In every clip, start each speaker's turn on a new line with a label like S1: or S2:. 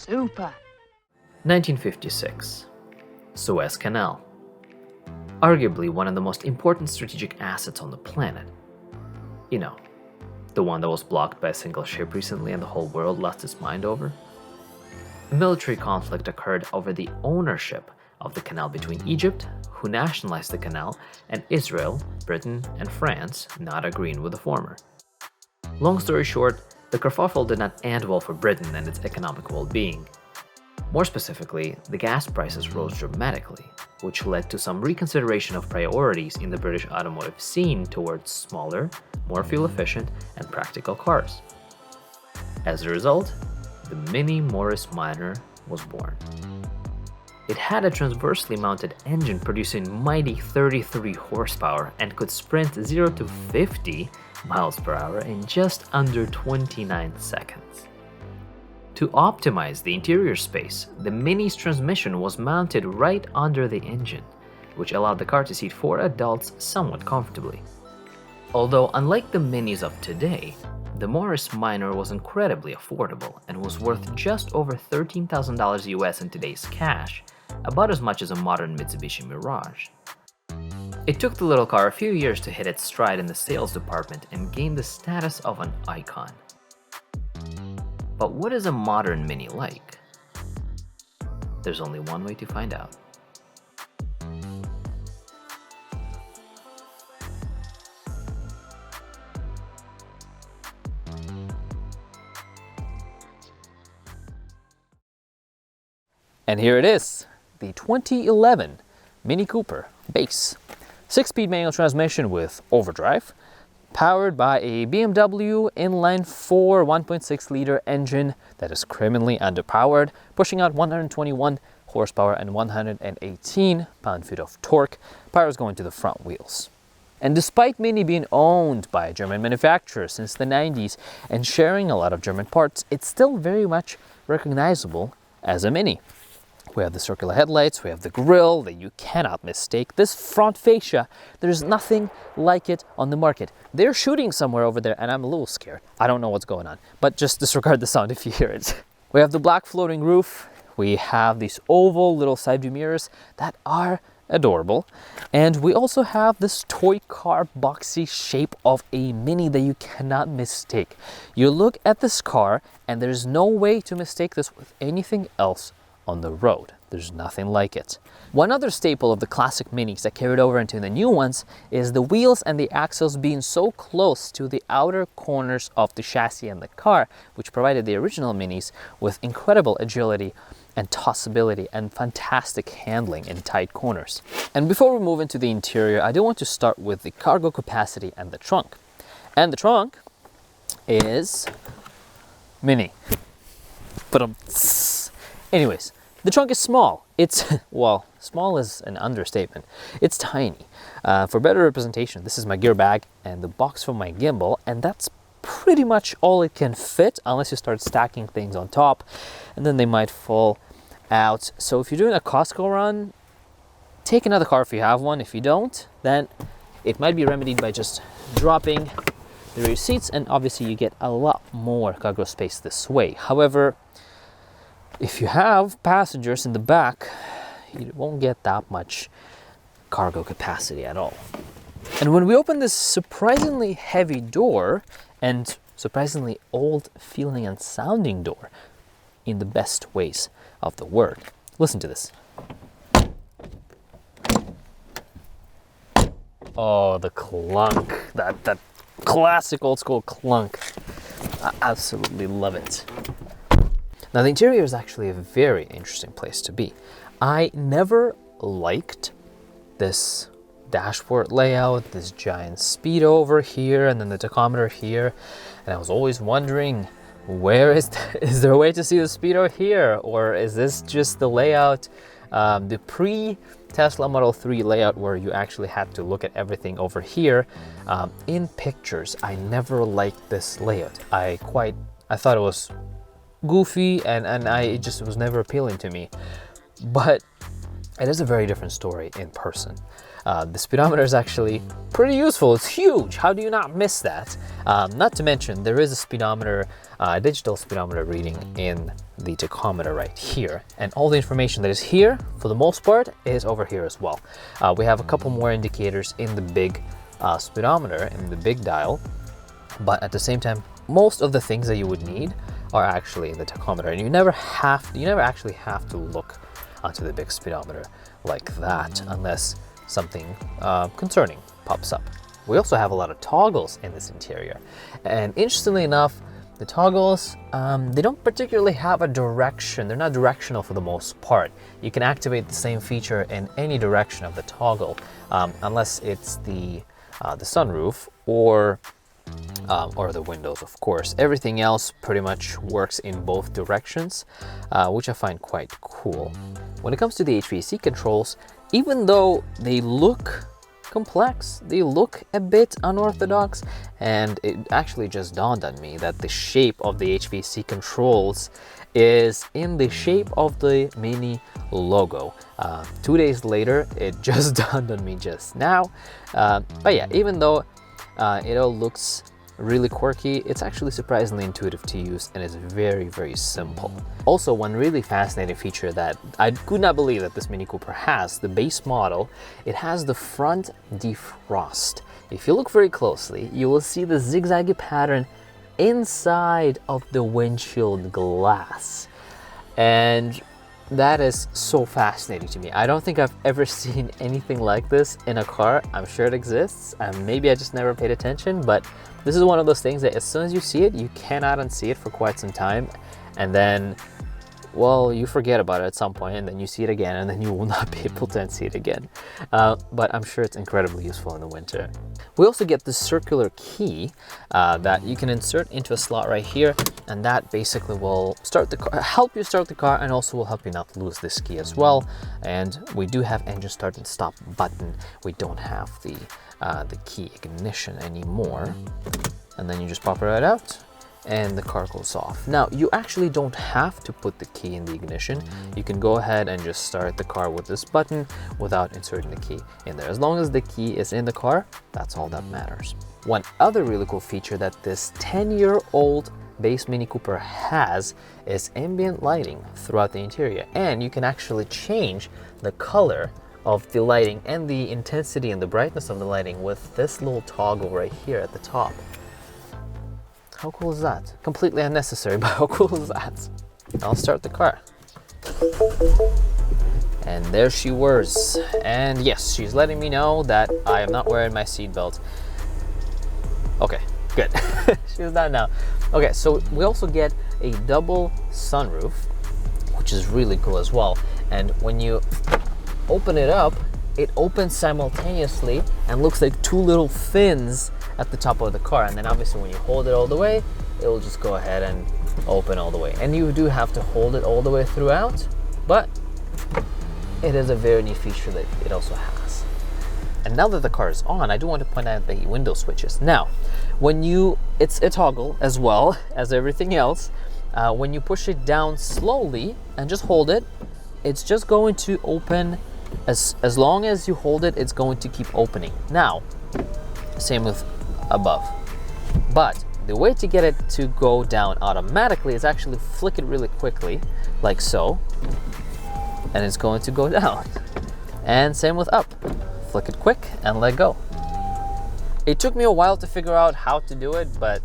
S1: Super.
S2: 1956. Suez Canal. Arguably one of the most important strategic assets on the planet. You know, the one that was blocked by a single ship recently and the whole world lost its mind over. A military conflict occurred over the ownership of the canal between Egypt, who nationalized the canal, and Israel, Britain, and France, not agreeing with the former. Long story short, the kerfuffle did not end well for Britain and its economic well-being. More specifically, the gas prices rose dramatically, which led to some reconsideration of priorities in the British automotive scene towards smaller, more fuel-efficient, and practical cars. As a result, the Mini Morris Minor was born. It had a transversely mounted engine producing mighty 33 horsepower and could sprint 0 to 50 miles per hour in just under 29 seconds. To optimize the interior space, the Mini's transmission was mounted right under the engine, which allowed the car to seat 4 adults somewhat comfortably. Although unlike the Minis of today, the Morris Minor was incredibly affordable and was worth just over $13,000 US in today's cash, about as much as a modern Mitsubishi Mirage. It took the little car a few years to hit its stride in the sales department and gain the status of an icon. But what is a modern Mini like? There's only one way to find out.
S3: And here it is, the 2011 Mini Cooper Base. 6-speed manual transmission with overdrive, powered by a BMW inline-4 1.6-liter engine that is criminally underpowered, pushing out 121 horsepower and 118 pound-feet of torque. Power is going to the front wheels. And despite Mini being owned by a German manufacturer since the 90s and sharing a lot of German parts, it's still very much recognizable as a Mini. We have the circular headlights, we have the grille that you cannot mistake. This front fascia, there's nothing like it on the market. They're shooting somewhere over there and I'm a little scared. I don't know what's going on, but just disregard the sound if you hear it. We have the black floating roof. We have these oval little side view mirrors that are adorable. And we also have this toy car boxy shape of a Mini that you cannot mistake. You look at this car and there's no way to mistake this with anything else on the road. There's nothing like it. One other staple of the classic Minis that carried over into the new ones is the wheels and the axles being so close to the outer corners of the chassis and the car, which provided the original Minis with incredible agility and tossability and fantastic handling in tight corners. And before we move into the interior, I do want to start with the cargo capacity and the trunk. And the trunk is Mini. But anyways, the trunk is small. It's, well, small is an understatement. It's tiny. For better representation, this is my gear bag and the box for my gimbal, and that's pretty much all it can fit unless you start stacking things on top, and then they might fall out. So if you're doing a Costco run, take another car if you have one. If you don't, then it might be remedied by just dropping the rear seats, and obviously you get a lot more cargo space this way. However, if you have passengers in the back, you won't get that much cargo capacity at all. And when we open this surprisingly heavy door and surprisingly old feeling and sounding door in the best ways of the word, listen to this. Oh, the clunk, that classic old school clunk. I absolutely love it. Now, the interior is actually a very interesting place to be. I never liked this dashboard layout, this giant speedo over here, and then the tachometer here. And I was always wondering, where is there a way to see the speedo here? Or is this just the layout, the pre-Tesla Model 3 layout where you actually had to look at everything over here? In pictures, I never liked this layout. I thought it was goofy and it just was never appealing to me. But It is a very different story in person. The speedometer is actually pretty useful. It's huge. How do you not miss that? Not to mention, there is a speedometer, digital speedometer reading in the tachometer right here. And all the information that is here, for the most part, is over here as well. We have a couple more indicators in the big speedometer, in the big dial. But at the same time, most of the things that you would need are actually in the tachometer. And you never actually have to look onto the big speedometer like that unless something concerning pops up. We also have a lot of toggles in this interior, and interestingly enough, the toggles, they don't particularly have a direction. They're not directional for the most part. You can activate the same feature in any direction of the toggle, unless it's the sunroof or the windows, of course. Everything else pretty much works in both directions, which I find quite cool. When it comes to the HVAC controls, even though they look complex, they look a bit unorthodox, and it actually just dawned on me that the shape of the HVAC controls is in the shape of the Mini logo. 2 days later, it just dawned on me just now. But yeah, even though it all looks really quirky, it's actually surprisingly intuitive to use and is very, very simple. Also, one really fascinating feature that I could not believe that this Mini Cooper has, the base model, it has the front defrost. If you look very closely, you will see the zigzaggy pattern inside of the windshield glass. And that is so fascinating to me. I don't think I've ever seen anything like this in a car. I'm sure it exists, and maybe I just never paid attention, but this is one of those things that as soon as you see it, you cannot unsee it for quite some time, and then, well, you forget about it at some point, and then you see it again, and then you will not be able to unsee it again. But I'm sure it's incredibly useful in the winter. We also get this circular key that you can insert into a slot right here, and that basically will start the car, help you start the car, and also will help you not lose this key as well. And we do have engine start and stop button. We don't have the key ignition anymore. And then you just pop it right out, and the car goes off. Now, you actually don't have to put the key in the ignition. You can go ahead and just start the car with this button without inserting the key in there. As long as the key is in the car, that's all that matters. One other really cool feature that this 10-year-old base Mini Cooper has is ambient lighting throughout the interior. And you can actually change the color of the lighting and the intensity and the brightness of the lighting with this little toggle right here at the top. How cool is that? Completely unnecessary, but how cool is that? I'll start the car. And there she whirs. And yes, she's letting me know that I am not wearing my seatbelt. Okay, good. She's not now. Okay, so we also get a double sunroof, which is really cool as well. And when you open it up, it opens simultaneously and looks like two little fins at the top of the car. And then obviously when you hold it all the way, it will just go ahead and open all the way. And you do have to hold it all the way throughout, but it is a very neat feature that it also has. And now that the car is on, I do want to point out the window switches. Now, it's a toggle as well as everything else. When you push it down slowly and just hold it, it's just going to open. As long as you hold it, it's going to keep opening. Now, same with above. But the way to get it to go down automatically is actually flick it really quickly, like so, and it's going to go down. And same with up. Flick it quick and let go. It took me a while to figure out how to do it, but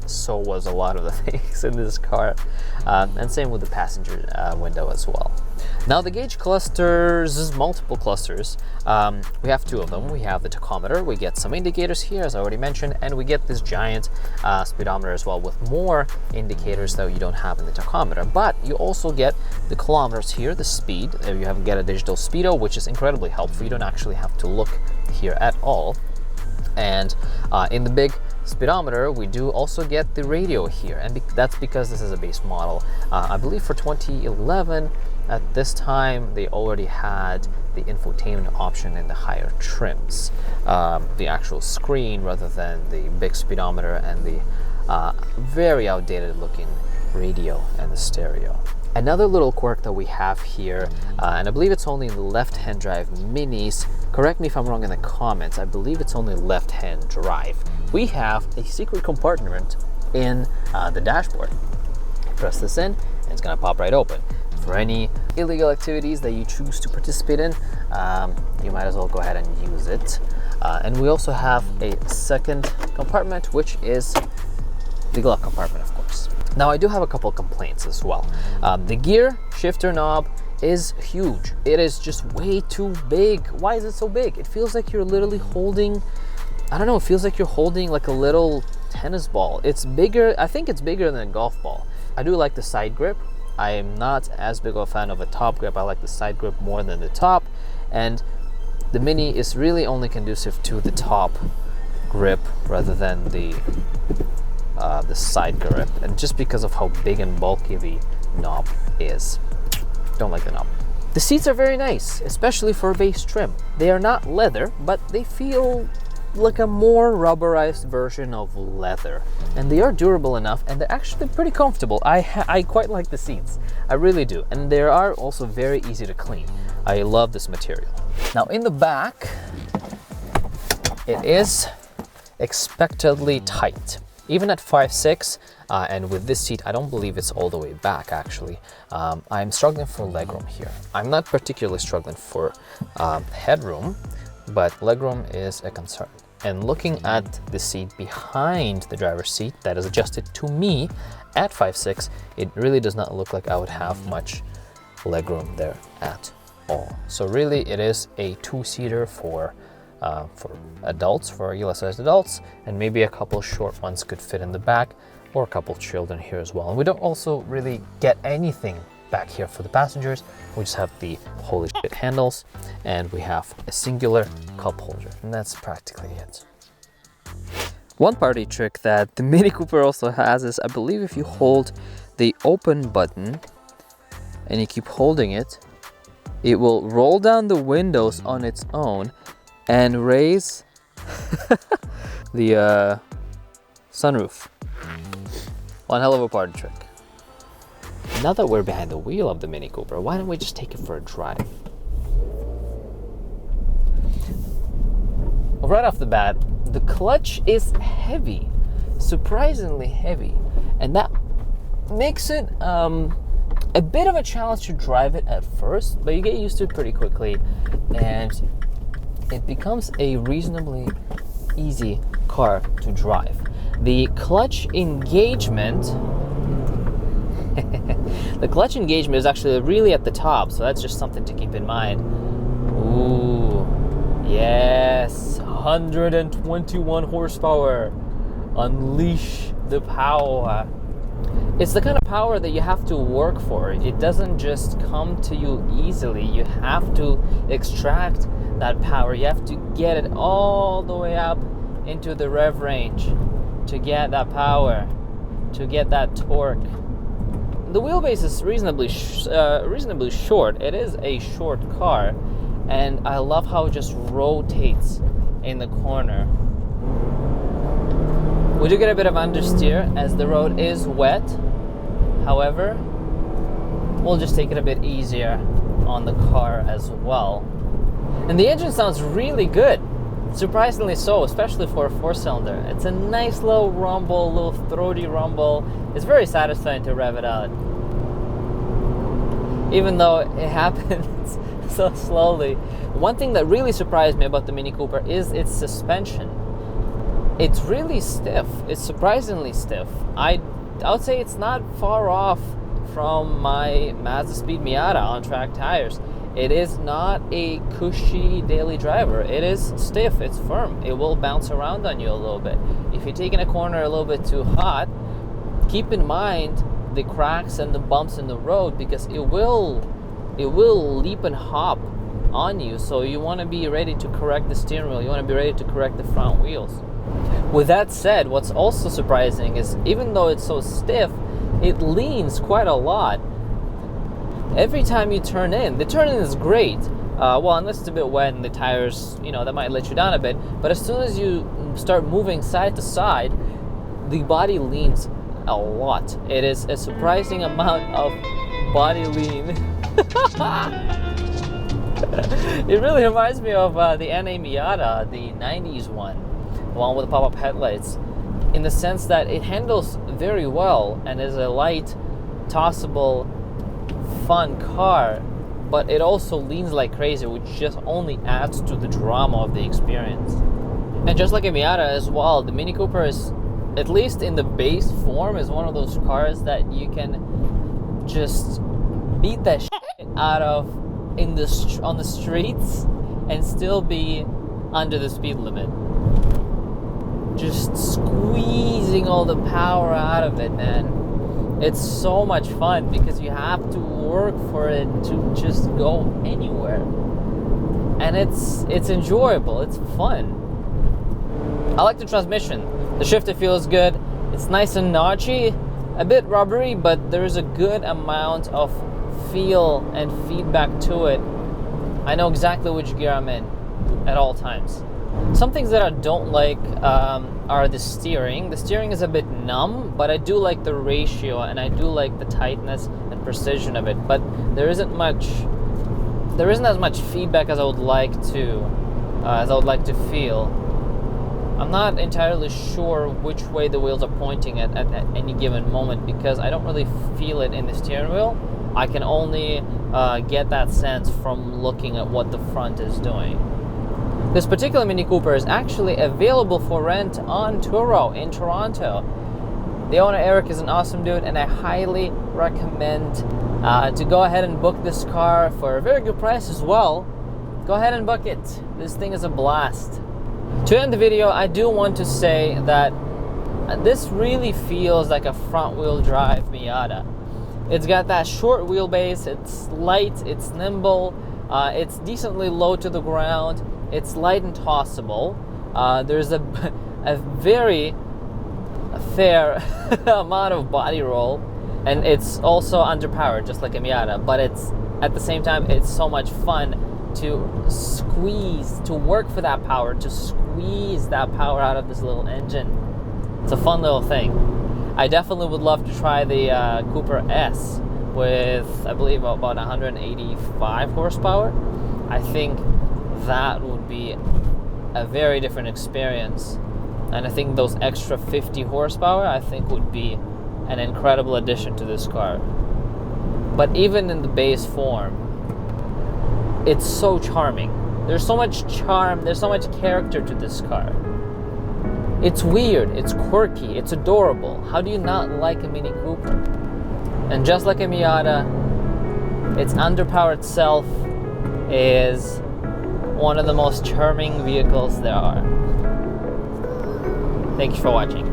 S3: so was a lot of the things in this car. And same with the passenger window as well. Now the gauge clusters, multiple clusters. We have two of them. We have the tachometer, we get some indicators here as I already mentioned, and we get this giant speedometer as well with more indicators that you don't have in the tachometer. But you also get the kilometers here, the speed. You get a digital speedo, which is incredibly helpful. You don't actually have to look here at all. And in the big speedometer, we do also get the radio here, and that's because this is a base model. I believe for 2011, at this time, they already had the infotainment option in the higher trims, the actual screen rather than the big speedometer and the very outdated looking radio and the stereo. Another little quirk that we have here, and I believe it's only in the left-hand drive minis, correct me if I'm wrong in the comments, I believe it's only left-hand drive. We have a secret compartment in the dashboard. Press this in and it's gonna pop right open. For any illegal activities that you choose to participate in, you might as well go ahead and use it. And we also have a second compartment, which is the glove compartment, of course. Now, I do have a couple complaints as well. The gear shifter knob is huge. It is just way too big. Why is it so big? It feels like you're literally holding, I don't know, it feels like you're holding like a little tennis ball. It's bigger, I think it's bigger than a golf ball. I do like the side grip. I am not as big of a fan of a top grip. I like the side grip more than the top. And the Mini is really only conducive to the top grip rather than the side grip, and just because of how big and bulky the knob is. Don't like the knob. The seats are very nice, especially for a base trim. They are not leather, but they feel like a more rubberized version of leather, and they are durable enough, and they're actually pretty comfortable. I quite like the seats, I really do, and they are also very easy to clean. I love this material. Now in the back, it is expectedly tight. Even at 5'6", and with this seat, I don't believe it's all the way back actually. I'm struggling for legroom here. I'm not particularly struggling for headroom, but legroom is a concern. And looking at the seat behind the driver's seat that is adjusted to me at 5'6", it really does not look like I would have much legroom there at all. So really it is a two-seater for adults, for regular-sized adults, and maybe a couple short ones could fit in the back, or a couple children here as well. And we don't also really get anything back here for the passengers. We just have the holy shit handles, and we have a singular cup holder, and that's practically it. One party trick that the Mini Cooper also has is, I believe if you hold the open button and you keep holding it, it will roll down the windows on its own and raise the sunroof. One hell of a party trick. Now that we're behind the wheel of the Mini Cooper, why don't we just take it for a drive? Right off the bat, the clutch is heavy, surprisingly heavy, and that makes it a bit of a challenge to drive it at first, but you get used to it pretty quickly, and it becomes a reasonably easy car to drive. The clutch engagement the clutch engagement is actually really at the top, so that's just something to keep in mind. Ooh, yes, 121 horsepower. Unleash the power. It's the kind of power that you have to work for. It doesn't just come to you easily. You have to extract that power. You have to get it all the way up into the rev range to get that power, to get that torque. The wheelbase is reasonably short. It is a short car, and I love how it just rotates in the corner. We do get a bit of understeer as the road is wet. However, we'll just take it a bit easier on the car as well. And the engine sounds really good, surprisingly so, especially for a 4-cylinder. It's a nice little rumble, little throaty rumble. It's very satisfying to rev it out, even though it happens so slowly. One thing that really surprised me about the Mini Cooper is its suspension. It's really stiff. It's surprisingly stiff. I would say it's not far off from my Mazda Speed Miata on track tires. It is not a cushy daily driver. It is stiff, it's firm. It will bounce around on you a little bit. If you're taking a corner a little bit too hot, keep in mind the cracks and the bumps in the road, because it will leap and hop on you. So you want to be ready to correct the steering wheel. You want to be ready to correct the front wheels. With that said, what's also surprising is even though it's so stiff, it leans quite a lot. Every time you turn in, the turn in is great. Well, unless it's a bit wet and the tires, that might let you down a bit. But as soon as you start moving side to side, the body leans a lot. It is a surprising amount of body lean. It really reminds me of the NA Miata, the 90s one, the one with the pop-up headlights, in the sense that it handles very well and is a light, tossable, fun car, but it also leans like crazy, which just only adds to the drama of the experience. And just like a Miata as well, the Mini Cooper is, at least in the base form, is one of those cars that you can just beat that shit out of on the streets and still be under the speed limit. Just squeezing all the power out of it, man. It's so much fun because you have to work for it to just go anywhere. And it's enjoyable, it's fun. I like the transmission. The shifter feels good. It's nice and notchy, a bit rubbery, but there is a good amount of feel and feedback to it. I know exactly which gear I'm in at all times. Some things that I don't like are the steering. The steering is a bit numb, but I do like the ratio and I do like the tightness and precision of it. But there isn't as much feedback as I would like to feel. I'm not entirely sure which way the wheels are pointing at any given moment because I don't really feel it in the steering wheel. I can only get that sense from looking at what the front is doing. This particular Mini Cooper is actually available for rent on Turo in Toronto. The owner, Eric, is an awesome dude, and I highly recommend to go ahead and book this car for a very good price as well. Go ahead and book it. This thing is a blast. To end the video, I do want to say that this really feels like a front-wheel drive Miata. It's got that short wheelbase, it's light, it's nimble, it's decently low to the ground, it's light and tossable. There's a very fair amount of body roll, and it's also underpowered, just like a Miata, but it's at the same time, it's so much fun to work for that power, to squeeze that power out of this little engine. It's a fun little thing. I definitely would love to try the Cooper S with, I believe, about 185 horsepower. I think that would be a very different experience. And I think those extra 50 horsepower, I think, would be an incredible addition to this car. But even in the base form, it's so charming. There's so much charm, there's so much character to this car. It's weird, it's quirky, it's adorable. How do you not like a Mini Cooper? And just like a Miata, its underpowered self is one of the most charming vehicles there are. Thank you for watching.